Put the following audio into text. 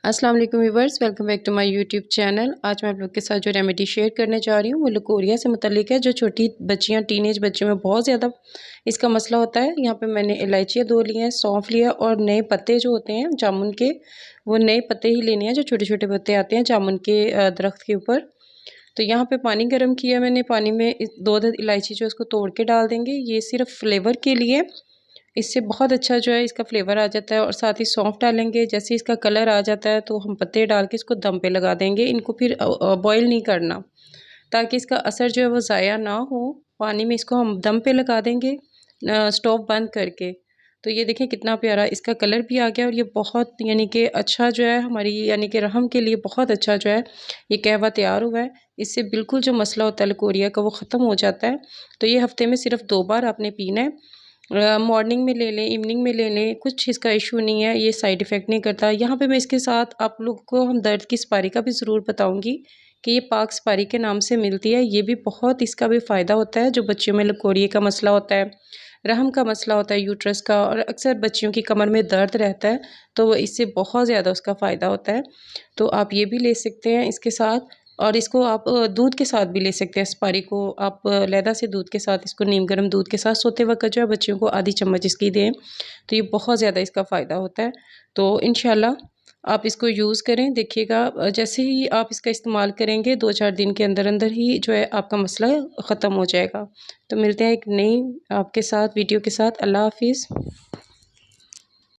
अस्सलाम वालेकुम viewers, welcome back to my YouTube channel. आज मैं आप लोग के साथ जो रेमेडी शेयर करने जा रही हूँ वो लकोरिया से मुतल्लिक है, जो छोटी बच्चियाँ टीनेज बच्चों में बहुत ज़्यादा इसका मसला होता है। यहाँ पे मैंने इलायचियाँ 2 ली हैं, सौंफ लिया और नए पत्ते जो होते हैं जामुन के, वो नए पत्ते ही लेने हैं जो छोटे-छोटे पत्ते आते हैं जामुन के दरख्त के ऊपर। तो यहाँ पे पानी गर्म किया मैंने, पानी में 2 अदद इलायची जो है उसको तोड़ के डाल देंगे। ये सिर्फ फ्लेवर के लिए, इससे बहुत अच्छा जो है इसका फ्लेवर आ जाता है। और साथ ही सौंफ डालेंगे। जैसे इसका कलर आ जाता है तो हम पत्ते डाल के इसको दम पे लगा देंगे। इनको फिर बॉयल नहीं करना, ताकि इसका असर जो है वो ज़ाया ना हो। पानी में इसको हम दम पे लगा देंगे स्टोव बंद करके। तो ये देखें कितना प्यारा इसका कलर भी आ गया, और ये बहुत यानी कि अच्छा जो है हमारी यानी कि रहम के लिए बहुत अच्छा जो है ये कहवा तैयार हुआ है। इससे बिल्कुल जो मसला होता है लकोरिया का वो ख़त्म हो जाता है। तो ये हफ़्ते में सिर्फ 2 बार आपने पीना है। मॉर्निंग में ले लें, इवनिंग में ले लें, कुछ इसका इशू नहीं है, ये साइड इफ़ेक्ट नहीं करता। यहाँ पे मैं इसके साथ आप लोग को हम दर्द की सुपारी का भी ज़रूर बताऊँगी कि ये पाक सुपारी के नाम से मिलती है। ये भी बहुत इसका भी फ़ायदा होता है, जो बच्चियों में लकोरिये का मसला होता है, रहम का मसला होता है यूट्रस का, और अक्सर बच्चियों की कमर में दर्द रहता है, तो इससे बहुत ज़्यादा उसका फ़ायदा होता है। तो आप ये भी ले सकते हैं इसके साथ। और इसको आप दूध के साथ भी ले सकते हैं। सुपारी को आप अलहदा से दूध के साथ, इसको नीम गर्म दूध के साथ सोते वक़्त जो है बच्चियों को आधी चम्मच इसकी दें, तो ये बहुत ज़्यादा इसका फ़ायदा होता है। तो इंशाल्लाह आप इसको यूज़ करें। देखिएगा जैसे ही आप इसका इस्तेमाल करेंगे 2-4 दिन के अंदर-अंदर ही जो है आपका मसला ख़त्म हो जाएगा। तो मिलते हैं एक नई आपके साथ वीडियो के साथ। अल्लाह हाफ़िज़।